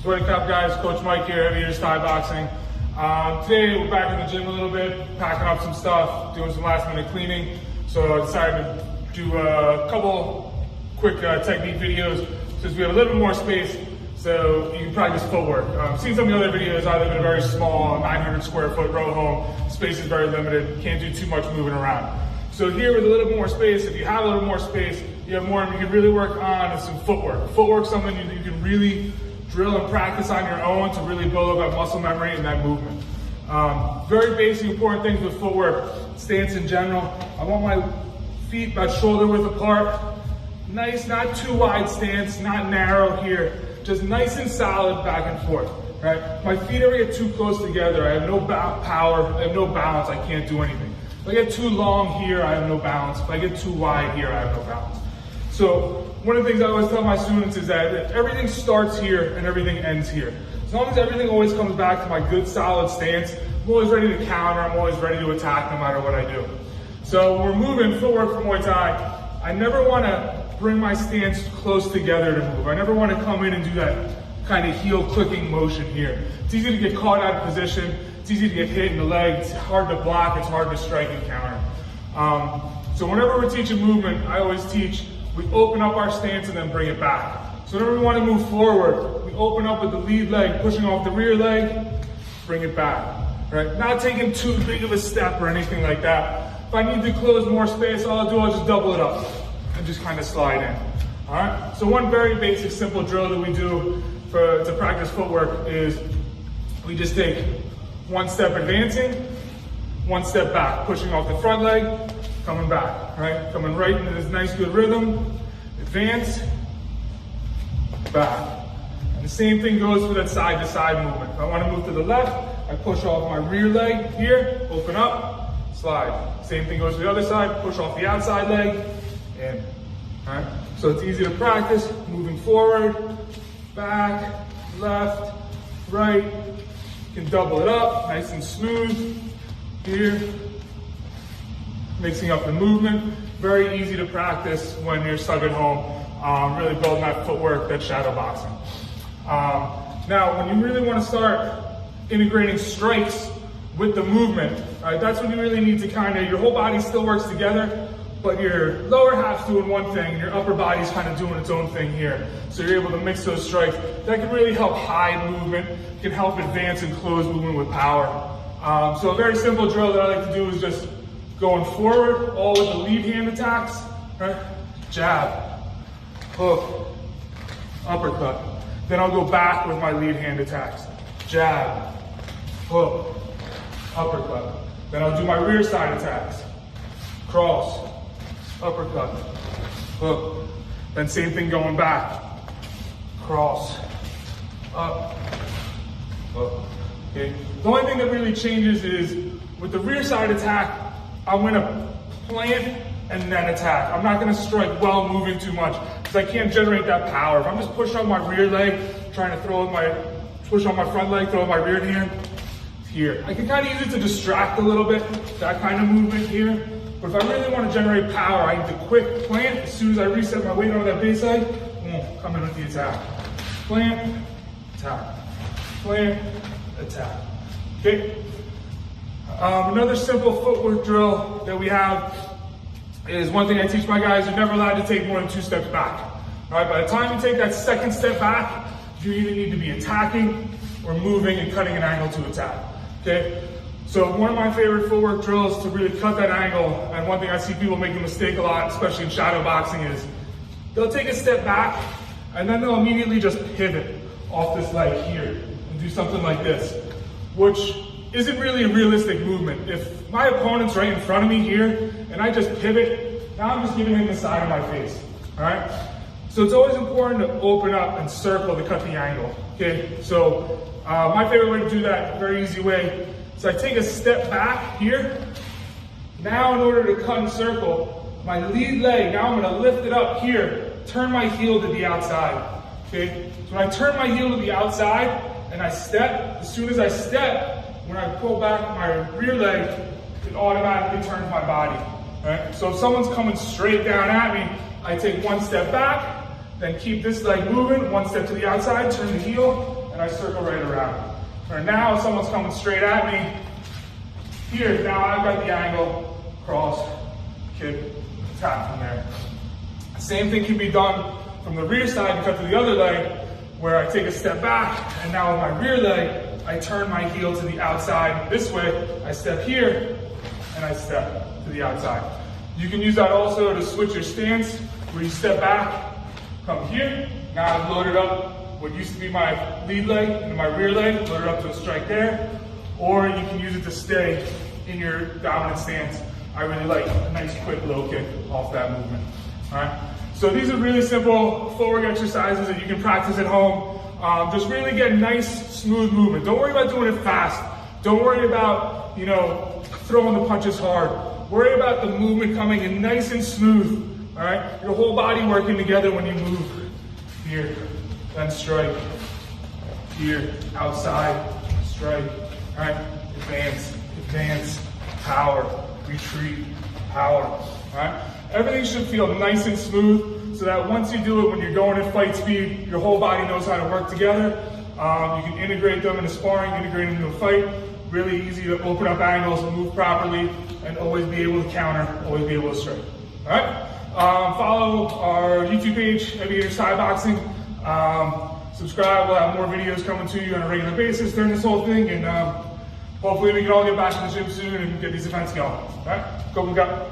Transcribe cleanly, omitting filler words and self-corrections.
What up, guys? Coach Mike here, Heavy Hitters Thai Boxing. Today we're back in the gym a little bit, packing up some stuff, doing some last minute cleaning. So I decided to do a couple quick technique videos since we have a little bit more space, so you can practice footwork. Seen some of the other videos, I live in a very small 900 square foot row home. Space is very limited, can't do too much moving around. So here with a little bit more space, if you have a little more space, you have more, you can really work on some footwork. Footwork is something you can really drill and practice on your own to really build up that muscle memory and that movement. Very basic, important things with footwork, stance in general. I want my feet about shoulder width apart. Nice, not too wide stance, not narrow here. Just nice and solid back and forth, right? My feet ever get too close together, I have no power, I have no balance, I can't do anything. If I get too long here, I have no balance. If I get too wide here, I have no balance. So one of the things I always tell my students is that everything starts here and everything ends here. As long as everything always comes back to my good solid stance, I'm always ready to counter, I'm always ready to attack no matter what I do. So we're moving footwork for Muay Thai. I never want to bring my stance close together to move. I never want to come in and do that kind of heel clicking motion here. It's easy to get caught out of position. It's easy to get hit in the leg. It's hard to block. It's hard to strike and counter. So whenever we're teaching movement, I always teach we open up our stance and then bring it back. So whenever we want to move forward, we open up with the lead leg, pushing off the rear leg, bring it back, right? Not taking too big of a step or anything like that. If I need to close more space, all I'll do, I'll just double it up and just kind of slide in, all right? So one very basic, simple drill that we do to practice footwork is we just take one step advancing, one step back, pushing off the front leg, coming back, right? Coming right into this nice good rhythm, advance, back. And the same thing goes for that side to side movement. If I want to move to the left, I push off my rear leg here, open up, slide. Same thing goes to the other side, push off the outside leg, in, all right? So it's easy to practice, moving forward, back, left, right. You can double it up, nice and smooth, here. Mixing up the movement, very easy to practice when you're stuck at home, really building that footwork, that shadow boxing. Now, when you really want to start integrating strikes with the movement, right, that's when you really need to your whole body still works together, but your lower half's doing one thing, and your upper body's kind of doing its own thing here. So you're able to mix those strikes. That can really help hide movement, can help advance and close movement with power. So a very simple drill that I like to do is just going forward, all with the lead hand attacks, right? Jab, hook, uppercut. Then I'll go back with my lead hand attacks. Jab, hook, uppercut. Then I'll do my rear side attacks. Cross, uppercut, hook. Then same thing going back. Cross, up, hook. Okay. The only thing that really changes is with the rear side attack, I'm going to plant and then attack. I'm not going to strike while moving too much because I can't generate that power. If I'm just pushing on my rear leg, trying to push on my front leg, throw my rear hand, it's here. I can kind of use it to distract a little bit, that kind of movement here. But if I really want to generate power, I need to quick plant. As soon as I reset my weight on that base leg, come in with the attack. Plant, attack. Plant, attack. Okay? Another simple footwork drill that we have is one thing I teach my guys, you're never allowed to take more than 2 steps back. All right, by the time you take that second step back, you either need to be attacking or moving and cutting an angle to attack, okay? So one of my favorite footwork drills to really cut that angle, and one thing I see people make a mistake a lot, especially in shadow boxing, is they'll take a step back and then they'll immediately just pivot off this leg here and do something like this, which isn't really a realistic movement. If my opponent's right in front of me here and I just pivot, now I'm just giving him the side of my face, all right? So it's always important to open up and circle to cut the angle, okay? So my favorite way to do that, very easy way, so I take a step back here. Now in order to cut and circle, my lead leg, now I'm gonna lift it up here, turn my heel to the outside, okay? So when I turn my heel to the outside and I step, as soon as I step, when I pull back my rear leg, it automatically turns my body, right? So if someone's coming straight down at me, I take one step back, then keep this leg moving, one step to the outside, turn the heel, and I circle right around. All right, now if someone's coming straight at me, here, now I've got the angle, cross, kick, tap from there. Same thing can be done from the rear side and cut to the other leg, where I take a step back, and now with my rear leg, I turn my heel to the outside this way. I step here, and I step to the outside. You can use that also to switch your stance, where you step back, come here. Now I've loaded up what used to be my lead leg and my rear leg, loaded up to a strike there. Or you can use it to stay in your dominant stance. I really like a nice quick low kick off that movement. All right. So these are really simple footwork exercises that you can practice at home. Just really get nice, smooth movement. Don't worry about doing it fast. Don't worry about, throwing the punches hard. Worry about the movement coming in nice and smooth. All right. Your whole body working together when you move. Here, then strike. Here, outside, strike. All right. Advance, advance, power, retreat, power. All right. Everything should feel nice and smooth so that once you do it, when you're going at fight speed, your whole body knows how to work together. You can integrate them into sparring, integrate them into a fight. Really easy to open up angles and move properly and always be able to counter, always be able to strike. All right? Follow our YouTube page, Aviators Thai Boxing. Subscribe, we'll have more videos coming to you on a regular basis during this whole thing. And hopefully we can all get back to the gym soon and get these events going. All right? Go, go.